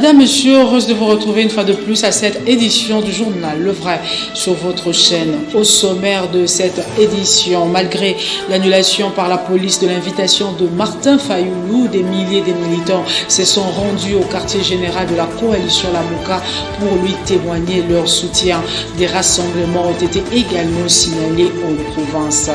Madame, Monsieur, heureuse de vous retrouver une fois de plus à cette édition du journal Le Vrai sur votre chaîne. Au sommaire de cette édition, malgré l'annulation par la police de l'invitation de Martin Fayoulou, des milliers de militants se sont rendus au quartier général de la coalition Lamouka pour lui témoigner leur soutien. Des rassemblements ont été également signalés en province.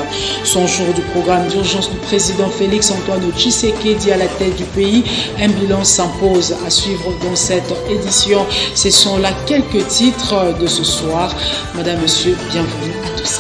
Son jour du programme d'urgence du président Félix Antoine Tshisekedi à la tête du pays, un bilan s'impose à suivre dans cette édition. Ce sont là quelques titres de ce soir. Madame, Monsieur, bienvenue à tous.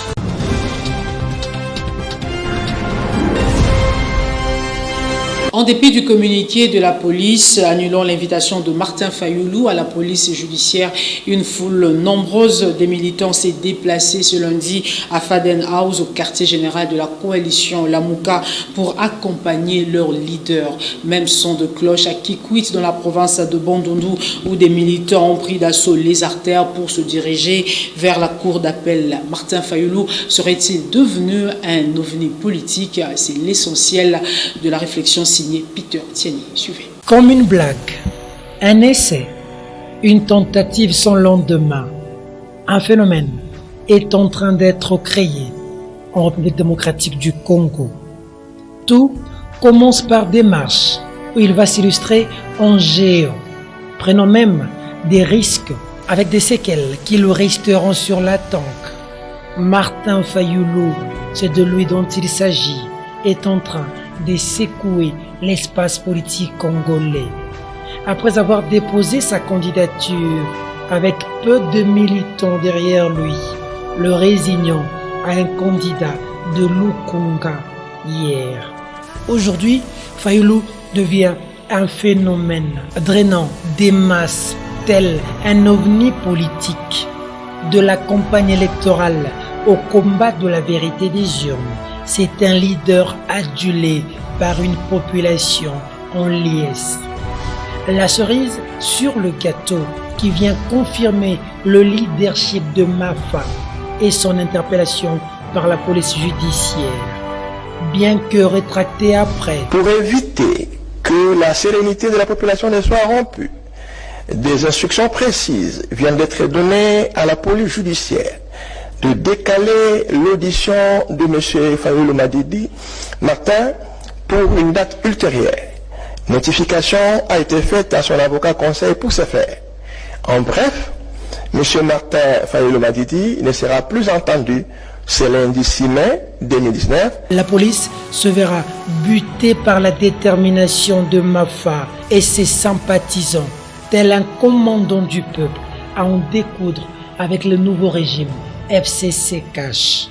En dépit du communiqué de la police annulant l'invitation de Martin Fayoulou à la police judiciaire, une foule nombreuse des militants s'est déplacée ce lundi à Faden House, au quartier général de la coalition Lamouka, pour accompagner leur leader. Même son de cloche à Kikwit, dans la province de Bandundu, où des militants ont pris d'assaut les artères pour se diriger vers la cour d'appel. Martin Fayoulou serait-il devenu un ovni politique? C'est l'essentiel de la réflexion signée Peter Tiani. Suivez. Comme une blague, un essai, une tentative sans lendemain, un phénomène est en train d'être créé en République démocratique du Congo. Tout commence par des marches où il va s'illustrer en géant, prenant même des risques avec des séquelles qui le resteront sur la tanque. Martin Fayoulou, c'est de lui dont il s'agit, est en train de secouer l'espace politique congolais. Après avoir déposé sa candidature avec peu de militants derrière lui, le résignant à un candidat de Lukunga hier. Aujourd'hui, Fayoulou devient un phénomène drainant des masses tel un ovni politique. De la campagne électorale au combat de la vérité des urnes, c'est un leader adulé par une population en liesse. La cerise sur le gâteau qui vient confirmer le leadership de Mafa et son interpellation par la police judiciaire, bien que rétractée après. Pour éviter que la sérénité de la population ne soit rompue, des instructions précises viennent d'être données à la police judiciaire de décaler l'audition de M. Fayoulou Martin pour une date ultérieure. Notification a été faite à son avocat conseil pour ce faire. En bref, M. Martin Fayoulou ne sera plus entendu ce lundi 6 mai 2019. La police se verra butée par la détermination de Mafa et ses sympathisants, tel un commandant du peuple, à en découdre avec le nouveau régime FCC Cash.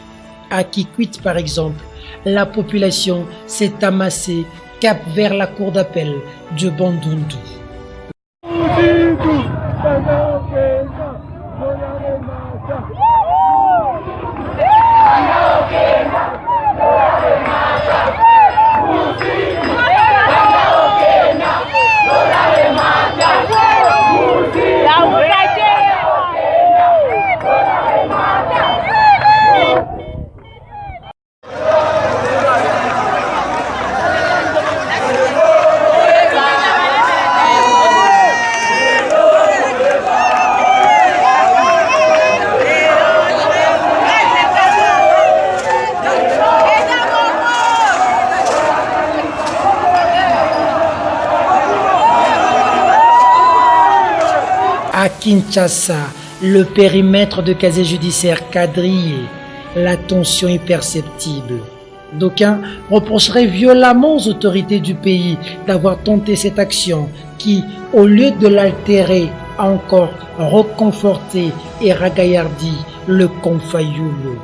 À Kikwit, par exemple, la population s'est amassée cap vers la cour d'appel de Bandundu. À Kinshasa, le périmètre de casier judiciaire quadrillé, la tension est perceptible. D'aucuns reprocheraient violemment aux autorités du pays d'avoir tenté cette action qui, au lieu de l'altérer, a encore reconforté et ragaillardi le camp Fayoulou.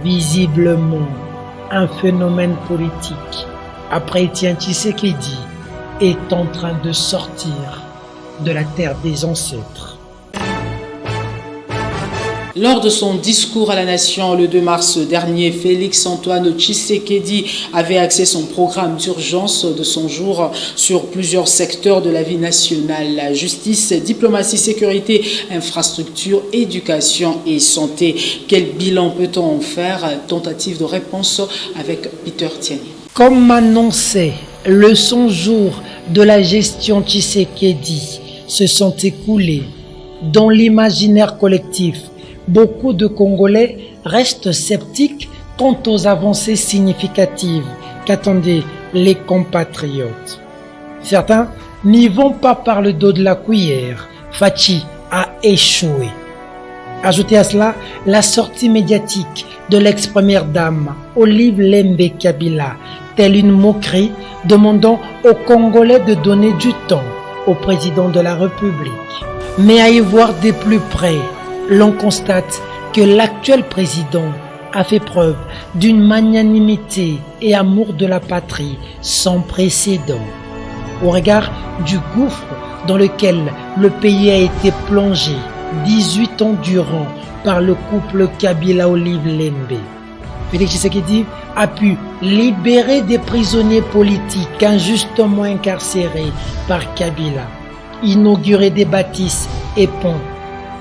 Visiblement, un phénomène politique, après Étienne Tshisekedi, est en train de sortir de la terre des ancêtres. Lors de son discours à la nation le 2 mars dernier, Félix Antoine Tshisekedi avait axé son programme d'urgence de son jour sur plusieurs secteurs de la vie nationale: la justice, diplomatie, sécurité, infrastructure, éducation et santé. Quel bilan peut-on en faire? Tentative de réponse avec Peter Tiani. Comme annoncé le 100 jours de la gestion Tshisekedi, se sont écoulés. Dans l'imaginaire collectif, beaucoup de Congolais restent sceptiques quant aux avancées significatives qu'attendaient les compatriotes. Certains n'y vont pas par le dos de la cuillère. Fachi a échoué. Ajoutez à cela la sortie médiatique de l'ex-première dame Olive Lembe Kabila, telle une moquerie demandant aux Congolais de donner du temps au président de la République. Mais à y voir de plus près, l'on constate que l'actuel président a fait preuve d'une magnanimité et amour de la patrie sans précédent. Au regard du gouffre dans lequel le pays a été plongé 18 ans durant par le couple Kabila-Olive Lembe, Félix Tshisekedi a pu libérer des prisonniers politiques injustement incarcérés par Kabila, inaugurer des bâtisses et ponts,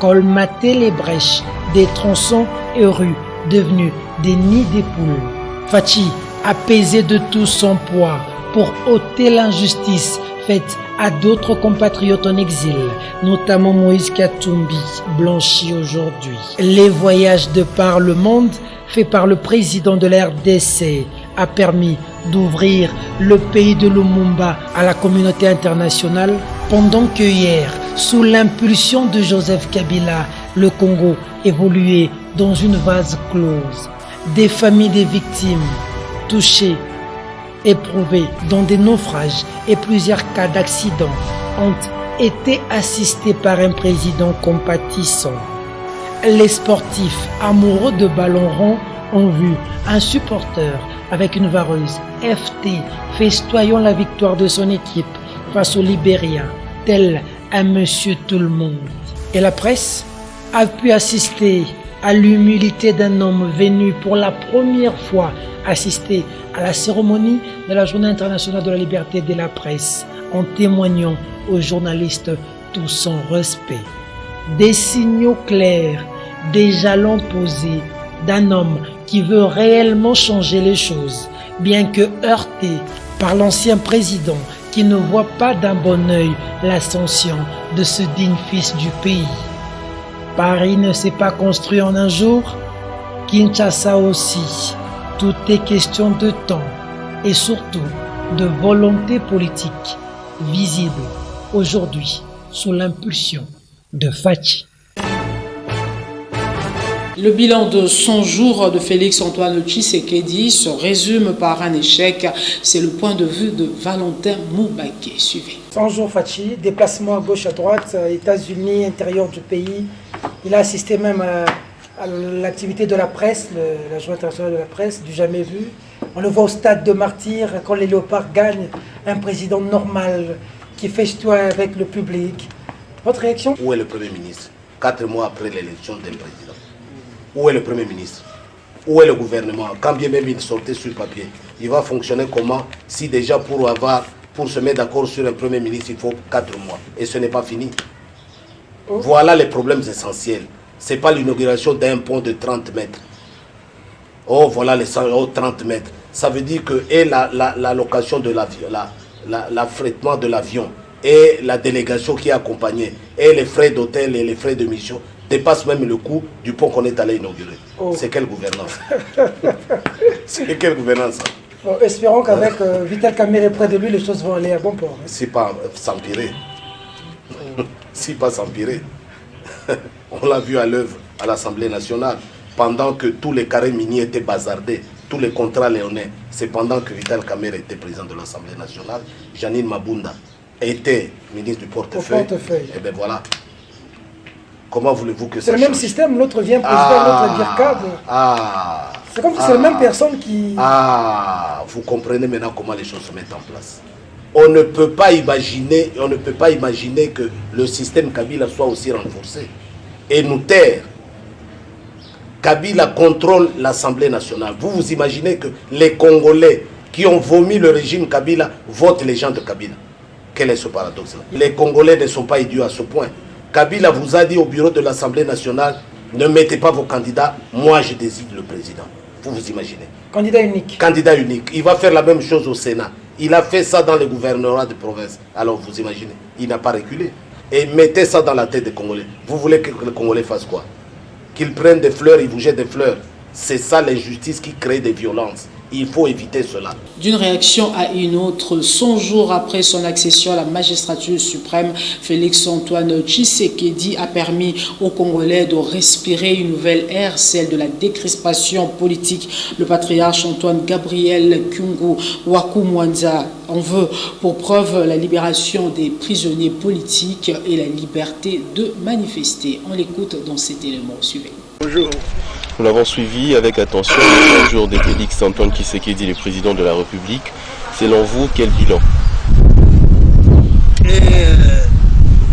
colmater les brèches des tronçons et rues devenus des nids des poules. Fachi a pesé de tout son poids pour ôter l'injustice faite à d'autres compatriotes en exil, notamment Moïse Katumbi, blanchi aujourd'hui. Les voyages de par le monde faits par le président de la RDC a permis d'ouvrir le pays de Lumumba à la communauté internationale, pendant que hier, sous l'impulsion de Joseph Kabila, le Congo évoluait dans une vase close. Des familles des victimes touchées, éprouvées dans des naufrages et plusieurs cas d'accidents ont été assistés par un président compatissant. Les sportifs amoureux de ballon rond ont vu un supporter avec une vareuse FT festoyant la victoire de son équipe face au Libéria, tel un monsieur tout le monde. Et la presse a pu assister à l'humilité d'un homme venu pour la première fois assister à la cérémonie de la Journée internationale de la liberté de la presse, en témoignant aux journalistes tout son respect. Des signaux clairs, des jalons posés d'un homme qui veut réellement changer les choses, bien que heurté par l'ancien président qui ne voit pas d'un bon œil l'ascension de ce digne fils du pays. Paris ne s'est pas construit en un jour, Kinshasa aussi. Tout est question de temps et surtout de volonté politique visible aujourd'hui sous l'impulsion de Fachi. Le bilan de 100 jours de Félix-Antoine Tshisekedi se résume par un échec. C'est le point de vue de Valentin Moubaké. Suivez. 100 jours Fachi, déplacement à gauche à droite, États-Unis, intérieur du pays. Il a assisté même à l'activité de la presse, la Journée internationale de la presse, du jamais vu. On le voit au stade de Martyrs, quand les Léopards gagnent, un président normal qui festoie avec le public. Votre réaction? Où est le Premier ministre 4 mois après l'élection d'un président? Où est le Premier ministre? Où est le gouvernement? Quand bien même il sortait sur papier, il va fonctionner comment si déjà pour se mettre d'accord sur un Premier ministre, il faut 4 mois et ce n'est pas fini? Voilà les problèmes essentiels. Ce n'est pas l'inauguration d'un pont de 30 mètres. Oh, voilà les 30 mètres. Ça veut dire que et la location de l'avion, l'affrètement de l'avion et la délégation qui est accompagnée et les frais d'hôtel et les frais de mission dépassent même le coût du pont qu'on est allé inaugurer. Oh. C'est quelle gouvernance? C'est quelle gouvernance? Bon, espérons qu'avec Vital Kamerhe près de lui, les choses vont aller à bon port. C'est pas s'empirer. C'est pas s'empirer. On l'a vu à l'œuvre à l'Assemblée nationale, pendant que tous les carrés miniers étaient bazardés, tous les contrats léonais. C'est pendant que Vital Kamerhe était président de l'Assemblée nationale, Janine Mabunda était ministre du portefeuille. Et bien voilà. Comment voulez-vous que ça change? C'est le même système, l'autre vient président, l'autre vient cadre. C'est comme si c'est la même personne qui... Vous comprenez maintenant comment les choses se mettent en place. On ne peut pas imaginer que le système Kabila soit aussi renforcé et nous taire. Kabila contrôle l'Assemblée nationale. Vous imaginez que les Congolais qui ont vomi le régime Kabila votent les gens de Kabila. Quel est ce paradoxe-là? Les Congolais ne sont pas idiots à ce point. Kabila vous a dit au bureau de l'Assemblée nationale, ne mettez pas vos candidats, moi je désigne le président. Vous imaginez? Candidat unique. Candidat unique. Il va faire la même chose au Sénat. Il a fait ça dans les gouvernorats de province. Alors vous imaginez, il n'a pas reculé. et mettez ça dans la tête des Congolais. Vous voulez que les Congolais fassent quoi? Qu'ils prennent des fleurs, ils vous jettent des fleurs. C'est ça l'injustice qui crée des violences. Il faut éviter cela. D'une réaction à une autre, 100 jours après son accession à la magistrature suprême, Félix-Antoine Tshisekedi a permis aux Congolais de respirer une nouvelle ère, celle de la décrispation politique. Le patriarche Antoine Gabriel Kyungu Wakumwanza en veut pour preuve la libération des prisonniers politiques et la liberté de manifester. On l'écoute dans cet élément. Suivez. Bonjour. Nous l'avons suivi avec attention le 100 jours de Félix Antoine Tshisekedi, le président de la République. Selon vous, quel bilan?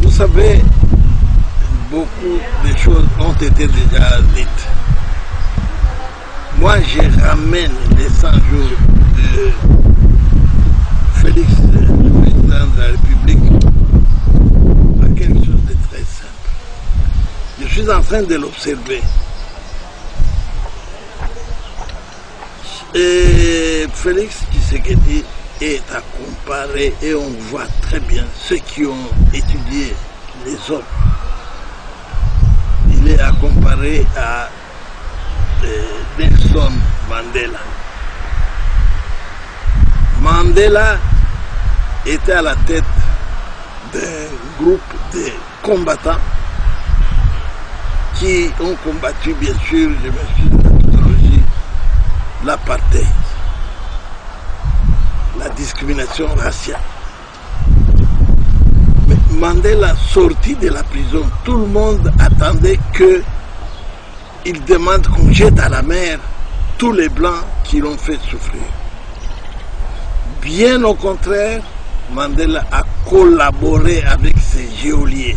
Vous savez, beaucoup de choses ont été déjà dites. Moi, je ramène les 100 jours de Félix, le président de la République, à quelque chose de très simple. Je suis en train de l'observer. Et Félix Tshisekedi est à comparer et on voit très bien ceux qui ont étudié les hommes. Il est à comparer à Nelson Mandela. Mandela était à la tête d'un groupe de combattants qui ont combattu, bien sûr, je m'excuse de la technologie, l'apartheid, la discrimination raciale. Mais Mandela sorti de la prison, tout le monde attendait qu'il demande qu'on jette à la mer tous les blancs qui l'ont fait souffrir. Bien au contraire, Mandela a collaboré avec ses geôliers.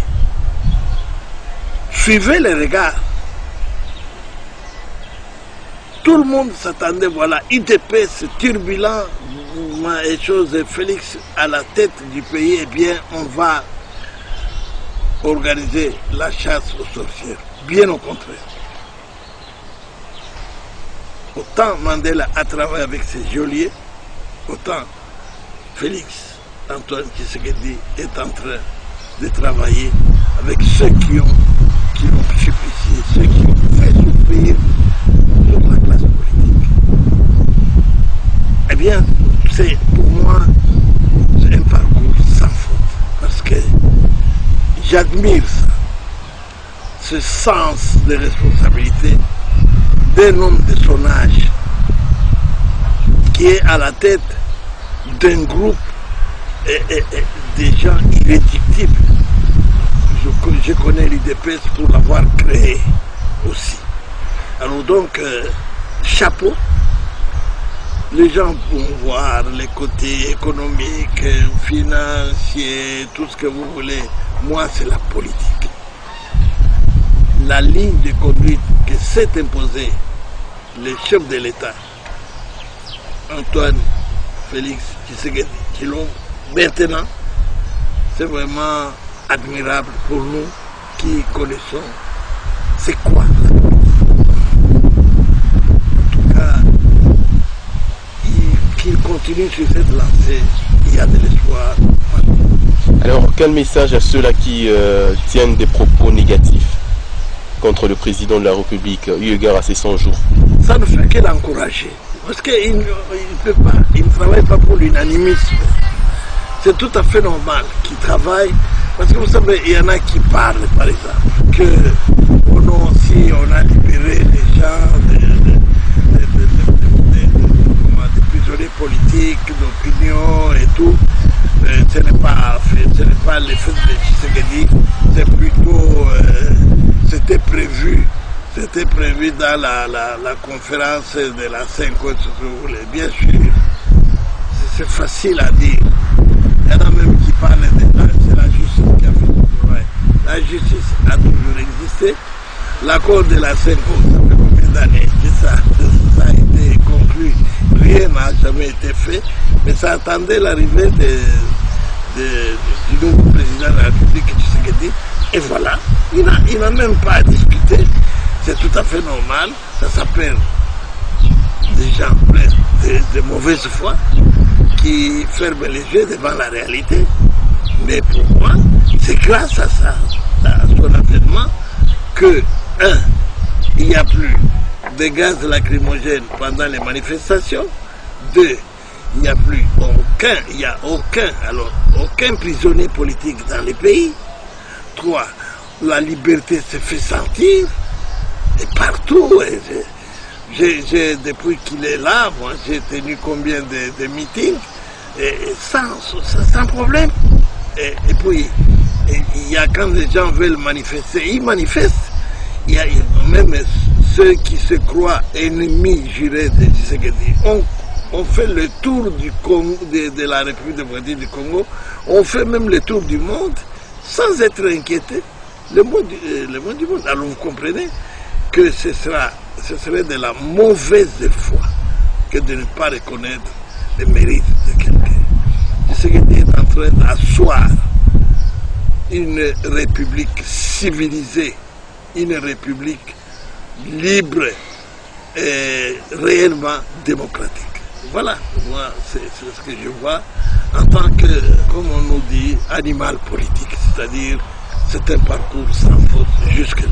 Suivez les regards. Tout le monde s'attendait, voilà, IDP, c'est turbulent, et chose, Félix à la tête du pays, eh bien, on va organiser la chasse aux sorcières. Bien au contraire. Autant Mandela a travaillé avec ses geôliers, autant Félix Antoine Tshisekedi est en train de travailler avec ceux qui ont supplicié, ceux qui ont fait souffrir toute la classe politique. Eh bien, c'est pour moi c'est un parcours sans faute, parce que j'admire ça, ce sens de responsabilité d'un homme de son âge qui est à la tête d'un groupe et des gens irréductibles. Je connais l'UDPS pour l'avoir créé aussi. Alors donc, chapeau. Les gens vont voir les côtés économiques, financiers, tout ce que vous voulez. Moi, c'est la politique. La ligne de conduite que s'est imposée le chef de l'État, Antoine Félix Tshisekedi, qui l'ont maintenant, c'est vraiment admirable pour nous qui connaissons c'est quoi. En tout cas, qu'il continue sur cette lancée, il y a de l'espoir. Alors, quel message à ceux-là qui tiennent des propos négatifs contre le président de la République, eu égard à ces 100 jours? Ça ne fait que l'encourager. Parce qu'il ne travaille pas pour l'unanimisme. C'est tout à fait normal qu'il travaille. Parce que vous savez, il y en a qui parlent, par exemple, que oh non, si on a libéré les gens des prisonniers politiques, d'opinion et tout, ce n'est pas l'effet de Tshisekedi, c'est plutôt, c'était prévu dans la conférence de la 5, si vous voulez. Bien sûr, c'est facile à dire. Il y en a même qui parlent de c'est la justice qui a fait le travail. La justice a toujours existé. L'accord de la 5, ça fait combien d'années que ça a été conclu? Rien n'a jamais été fait, mais ça attendait l'arrivée du nouveau président de la République, Tshisekedi. Et voilà, il n'a même pas à discuter. C'est tout à fait normal. Ça s'appelle des gens pleins de mauvaise foi qui ferment les yeux devant la réalité. Mais pour moi, c'est grâce à ça, à son avènement, que, il n'y a plus de gaz lacrymogènes pendant les manifestations. 2, il n'y a plus aucun prisonnier politique dans les pays. 3, la liberté se fait sentir et partout. Depuis qu'il est là, moi j'ai tenu combien de meetings sans problème. Et puis, il y a quand les gens veulent manifester, ils manifestent. Il y a même ceux qui se croient ennemis jurés de Tshisekedi. On fait le tour du Congo, de la République démocratique du Congo, on fait même le tour du monde sans être inquiété. Le monde du monde. Alors vous comprenez que ce serait de la mauvaise foi que de ne pas reconnaître les mérites de quelqu'un. Tshisekedi est en train d'asseoir une république civilisée, une république libre et réellement démocratique. Voilà, moi c'est ce que je vois en tant que, comme on nous dit, animal politique, c'est-à-dire c'est un parcours sans faute jusque-là.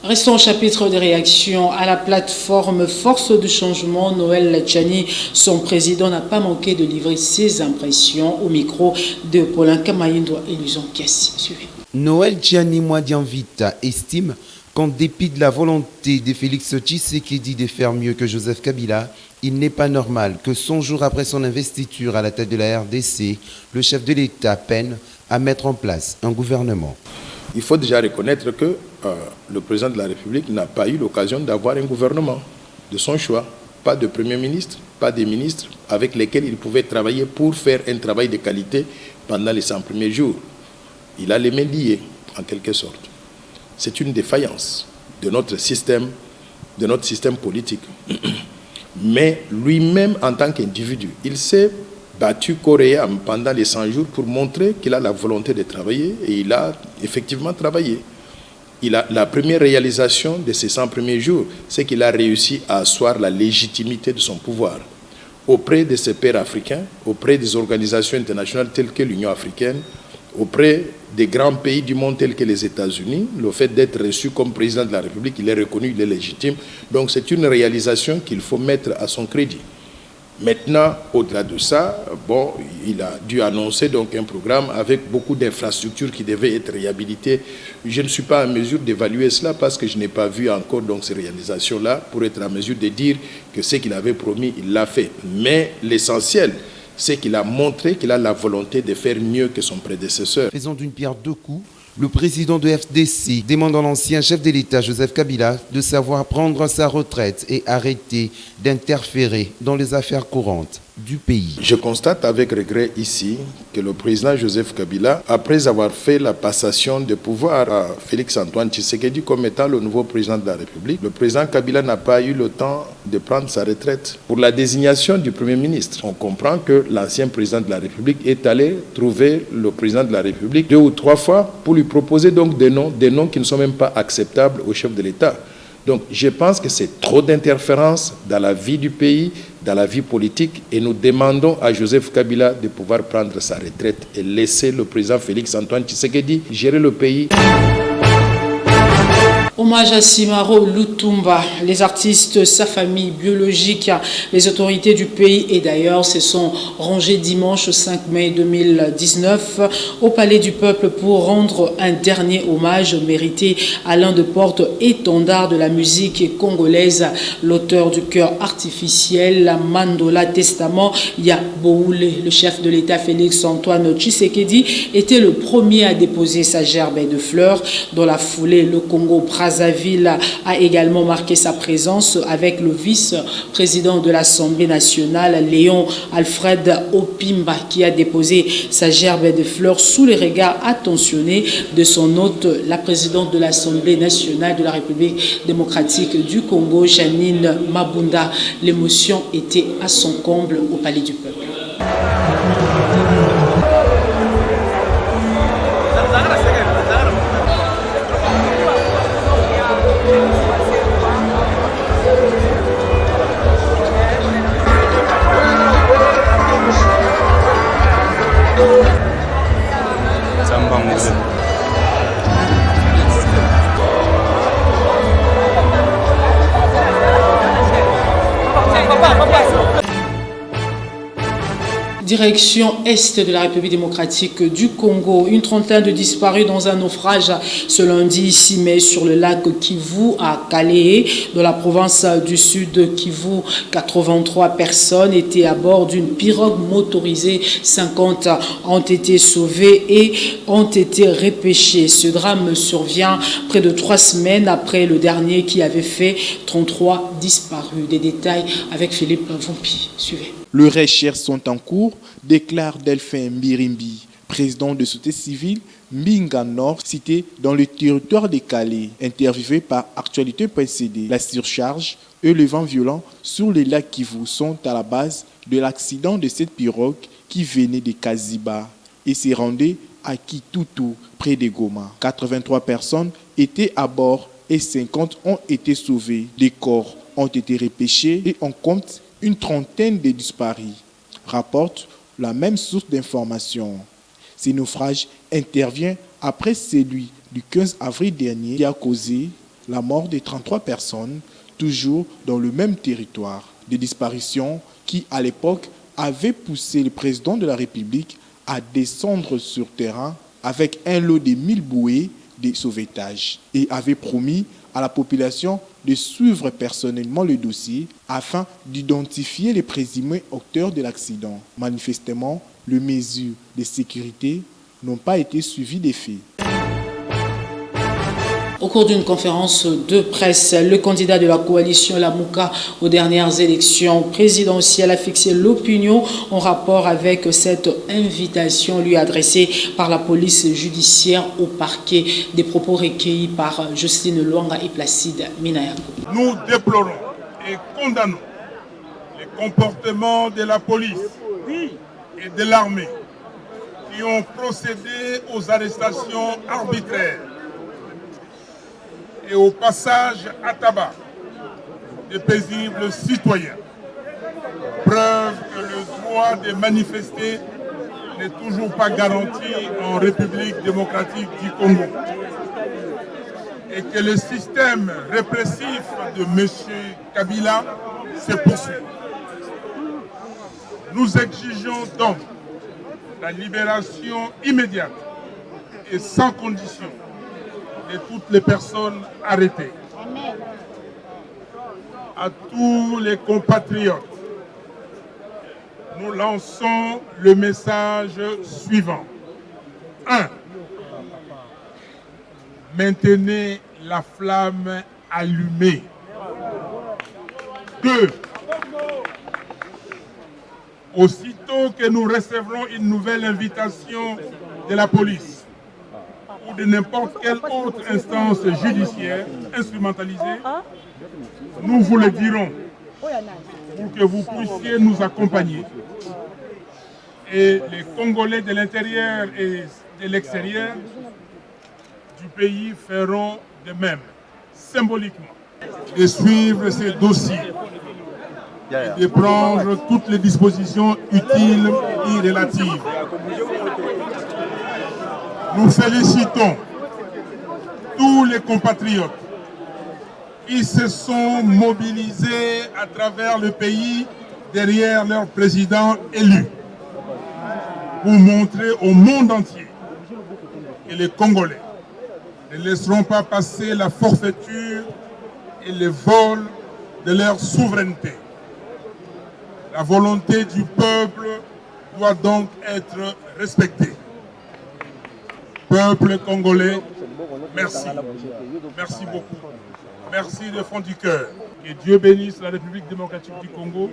Restons au chapitre des réactions à la plateforme Force du Changement. Noël Tchani, son président, n'a pas manqué de livrer ses impressions au micro de Paulin Kamayindo et Luzon Kassi. Suivez. Noël Tchani Mwadianvita estime qu'en dépit de la volonté de Félix Tshisekedi de faire mieux que Joseph Kabila, il n'est pas normal que 100 jours après son investiture à la tête de la RDC, le chef de l'État peine à mettre en place un gouvernement. Il faut déjà reconnaître que le président de la République n'a pas eu l'occasion d'avoir un gouvernement de son choix. Pas de Premier ministre, pas de ministres avec lesquels il pouvait travailler pour faire un travail de qualité pendant les 100 premiers jours. Il a les mains liées, en quelque sorte. C'est une défaillance de notre système politique. Mais lui-même, en tant qu'individu, il s'est battu corps et âme pendant les 100 jours pour montrer qu'il a la volonté de travailler, et il a effectivement travaillé. La première réalisation de ces 100 premiers jours, c'est qu'il a réussi à asseoir la légitimité de son pouvoir auprès de ses pairs africains, auprès des organisations internationales telles que l'Union africaine, auprès des grands pays du monde tels que les États-Unis. Le fait d'être reçu comme président de la République, il est reconnu, il est légitime. Donc c'est une réalisation qu'il faut mettre à son crédit. Maintenant, au-delà de ça, il a dû annoncer donc un programme avec beaucoup d'infrastructures qui devaient être réhabilitées. Je ne suis pas en mesure d'évaluer cela parce que je n'ai pas vu encore donc ces réalisations-là pour être en mesure de dire que ce qu'il avait promis, il l'a fait. Mais l'essentiel, c'est qu'il a montré qu'il a la volonté de faire mieux que son prédécesseur. Faisant d'une pierre deux coups, le président de FDC demande à l'ancien chef de l'État, Joseph Kabila, de savoir prendre sa retraite et arrêter d'interférer dans les affaires courantes du pays. Je constate avec regret ici que le président Joseph Kabila, après avoir fait la passation de pouvoir à Félix Antoine Tshisekedi comme étant le nouveau président de la République, le président Kabila n'a pas eu le temps de prendre sa retraite. Pour la désignation du Premier ministre, on comprend que l'ancien président de la République est allé trouver le président de la République 2 ou 3 fois pour lui proposer donc des noms qui ne sont même pas acceptables au chef de l'État. Donc je pense que c'est trop d'interférences dans la vie du pays, dans la vie politique, et nous demandons à Joseph Kabila de pouvoir prendre sa retraite et laisser le président Félix Antoine Tshisekedi gérer le pays. Hommage à Simaro Lutumba, les artistes, sa famille biologique, les autorités du pays et d'ailleurs se sont rangés dimanche 5 mai 2019 au Palais du Peuple pour rendre un dernier hommage mérité à l'un des porte-étendards de la musique congolaise, l'auteur du chœur artificiel, la Mandola Testament, Yaboule. Le chef de l'État Félix Antoine Tshisekedi était le premier à déposer sa gerbe de fleurs. Dans la foulée, le Congo-Brazzaville a également marqué sa présence avec le vice-président de l'Assemblée nationale, Léon Alfred Opimba, qui a déposé sa gerbe de fleurs sous les regards attentionnés de son hôte, la présidente de l'Assemblée nationale de la République démocratique du Congo, Janine Mabunda. L'émotion était à son comble au Palais du Peuple. Direction est de la République démocratique du Congo. Une trentaine de disparus dans un naufrage ce lundi 6 mai sur le lac Kivu à Calais, dans la province du sud Kivu. 83 personnes étaient à bord d'une pirogue motorisée. 50 ont été sauvés et ont été repêchés. Ce drame survient près de 3 semaines après le dernier qui avait fait 33 disparus. Des détails avec Philippe Vompi. Suivez. Les recherches sont en cours, déclare Delphin Mbirimbi, président de société civile Mbinga Nord, cité dans le territoire de Calais, interviewé par Actualité précédée. La surcharge et le vent violent sur les lacs Kivu sont à la base de l'accident de cette pirogue qui venait de Kaziba et s'est rendue à Kitutu, près de Goma. 83 personnes étaient à bord et 50 ont été sauvés. Des corps ont été repêchés et on compte une trentaine de disparus, rapporte la même source d'information. Ce naufrage intervient après celui du 15 avril dernier qui a causé la mort de 33 personnes, toujours dans le même territoire. Des disparitions qui, à l'époque, avaient poussé le président de la République à descendre sur terrain avec un lot de 1000 bouées de sauvetage et avait promis à la population de suivre personnellement le dossier afin d'identifier les présumés auteurs de l'accident. Manifestement, les mesures de sécurité n'ont pas été suivies des faits. Au cours d'une conférence de presse, le candidat de la coalition Lamuka aux dernières élections présidentielles a fixé l'opinion en rapport avec cette invitation lui adressée par la police judiciaire au parquet. Des propos recueillis par Jocelyne Luanga et Placide Minayako. Nous déplorons et condamnons les comportements de la police et de l'armée qui ont procédé aux arrestations arbitraires et au passage à tabac des paisibles citoyens. Preuve que le droit de manifester n'est toujours pas garanti en République démocratique du Congo et que le système répressif de M. Kabila se poursuit. Nous exigeons donc la libération immédiate et sans condition de toutes les personnes arrêtées. À tous les compatriotes, nous lançons le message suivant. 1. Maintenez la flamme allumée. 2. Aussitôt que nous recevrons une nouvelle invitation de la police ou de n'importe quelle autre instance judiciaire instrumentalisée, nous vous le dirons pour que vous puissiez nous accompagner. Et les Congolais de l'intérieur et de l'extérieur du pays feront de même, symboliquement, de suivre ces dossiers et de prendre toutes les dispositions utiles et relatives. Nous félicitons tous les compatriotes qui se sont mobilisés à travers le pays derrière leur président élu pour montrer au monde entier que les Congolais ne laisseront pas passer la forfaiture et le vol de leur souveraineté. La volonté du peuple doit donc être respectée. Peuple congolais, merci. Merci beaucoup. Merci de fond du cœur. Que Dieu bénisse la République démocratique du Congo.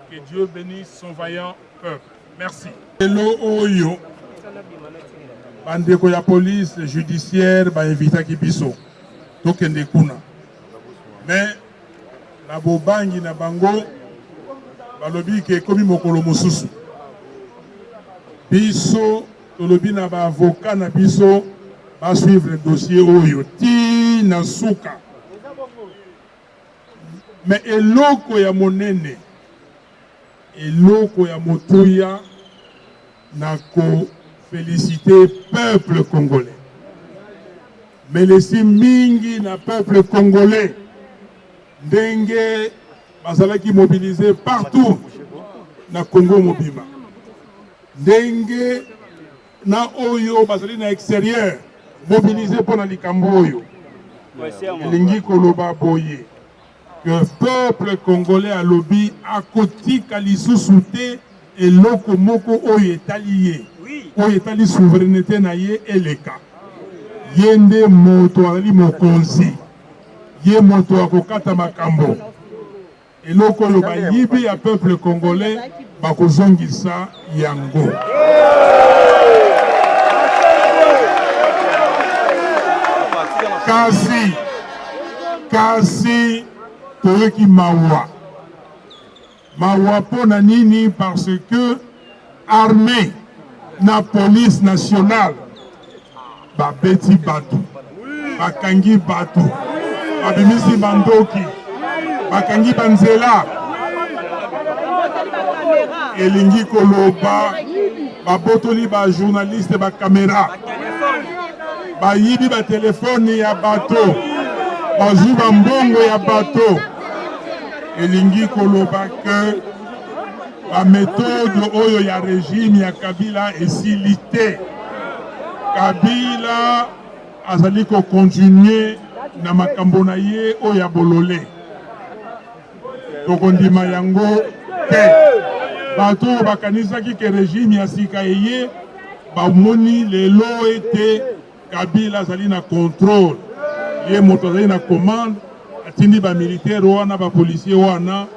Que Dieu bénisse son vaillant peuple. Merci. Hello Oyo. Bandeko ya police judiciaire ba invita kibiso. Tokende kuna. Mais na bobangi na bango balobi ke komi mokolo mosusu. Biso tolobi na ba avocat na biso ba suivre le dossier oyo ti na suka. Mais eloko ya monene, eloko ya motuya na ko féliciter peuple congolais. Mais laissez mingi na peuple congolais ndenge bazalaki mobilisé partout na Congo mobima. ndenge na oyo bazali na extérieur mobilisé pour na likambo oyo elingi koloba boye que peuple congolais alobi akotika lisusu te eloko moko oyo etali ye oyo etali souveraineté na ye eleka ye nde moto azali mokonzi ye moto akokata makambo eloko oyo bayibi ya peuple congolais bakozongisa yango. kasi toyoki mawa pona nini parce que armée na police nationale babeti bato bakangi bato babimisi bandoki bakangi banzela elingi koloba babotoli ba journaliste ba caméra bayibi ba telefone ya bato bazwi mbongo ya bato elingi koloba que ba méthode oyo ya régime ya Kabila esili te. Kabila azali ko continuer na makambo na ye oyo ya bolole tokondima yango te. Bato bakanisaki ke régime ya sika eye bamoni lelo ete Kabila azali na contrôle ye moto azali na commande atindi ba militaire wana ba policier wana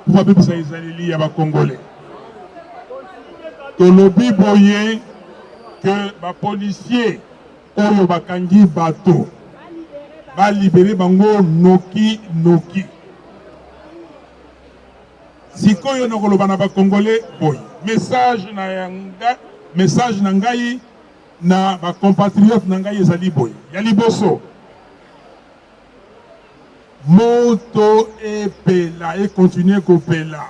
pour babebisa ezaleli ya ba congolais. Tolobi boye que ba policier oyo bakangi bato ba libérer bango noki sikoyo na koloba na ba congolais boye message na ngai na ba compatriotes na ngai ezali boye ya liboso moto epela et continue kopela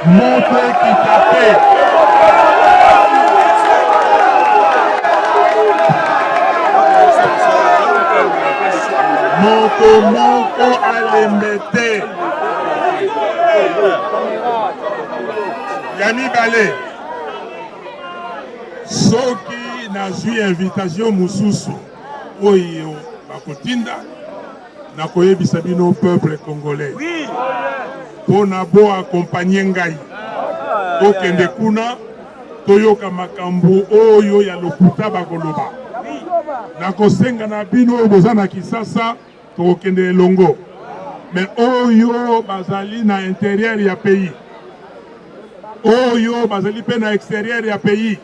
moto ekitape moto moko alembete ya mibale soki nazwi invitation mosusu oyo bakotinda nakoyebisa bino peuple congolais pona bo accompagner ngai tokende kuna toyoka makambo oyo ya lokuta bakoloba nakosenga na bino oyo boza na Kisasa tokende elongo mais oyo bazali na intérieur ya pays oyo bazali pe na extérieur ya pays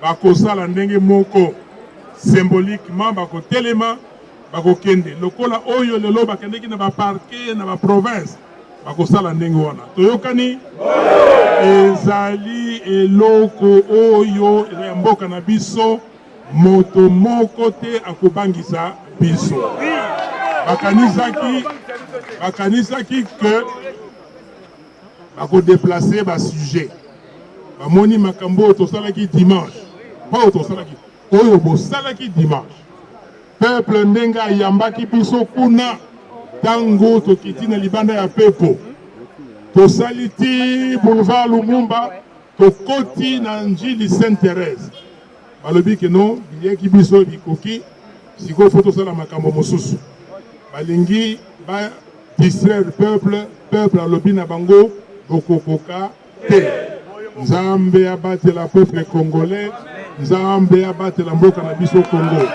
bakosala ndenge moko symboliquement bakotelema bakokende lokola oyo lelo bakendeki na ba parquet na ba province bakosala ndenge wana toyokani ezali eloko oyo ya mboka na biso moto moko te akobangisa biso bakanisaki que bakodeplace basujet bamoni makambo oyo tosalaki dimanche pa oyo tosalaki oyo bosalaki dimanche peuple ndenge ayambaki biso kuna tango tokiti na libanda ya pepo tosali ti boulevard Lumumba tokoti na njili Sainte-Thérèse balobi ke non bileki biso bikoki sikoyo fo tosala makambo mosusu balingi ba distraire peuple alobi na bango bokokoka te. Nzambe abatela peuple congolais, Nzambe abatela mboka na biso Congo.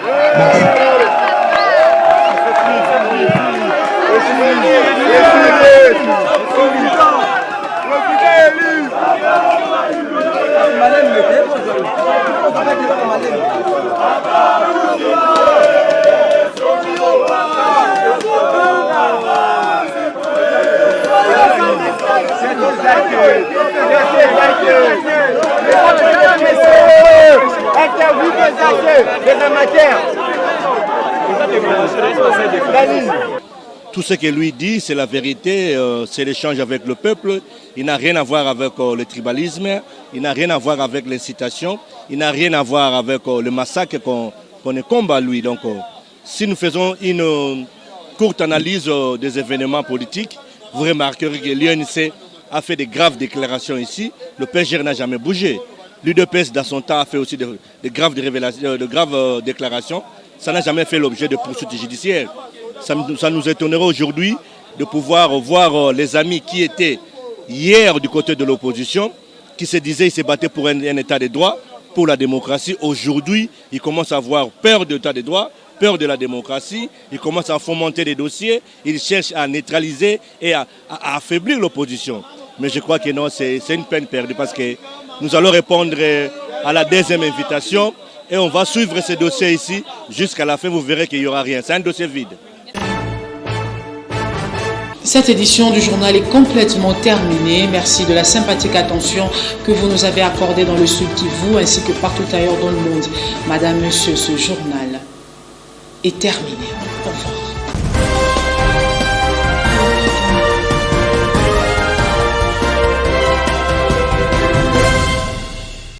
Tout ce que lui dit, c'est la vérité, c'est l'échange avec le peuple. Il n'a rien à voir avec le tribalisme, il n'a rien à voir avec l'incitation, il n'a rien à voir avec le massacre qu'on combat lui. Donc, si nous faisons une courte analyse des événements politiques, vous remarquerez que l'UNC a fait de graves déclarations ici. Le PGR n'a jamais bougé. L'UDPS, dans son temps, a fait aussi de graves déclarations. Ça n'a jamais fait l'objet de poursuites judiciaires. Ça nous étonnerait aujourd'hui de pouvoir voir les amis qui étaient hier du côté de l'opposition, qui se disaient qu'ils se battaient pour un état de droit, pour la démocratie. Aujourd'hui, ils commencent à avoir peur de l'état de droit, peur de la démocratie. Ils commencent à fomenter des dossiers. Ils cherchent à neutraliser et à affaiblir l'opposition. Mais je crois que non, c'est une peine perdue parce que nous allons répondre à la deuxième invitation et on va suivre ce dossier ici jusqu'à la fin. Vous verrez qu'il n'y aura rien. C'est un dossier vide. Cette édition du journal est complètement terminée. Merci de la sympathique attention que vous nous avez accordée dans le Sud Kivu ainsi que partout ailleurs dans le monde. Madame, Monsieur, ce journal est terminé. Au revoir.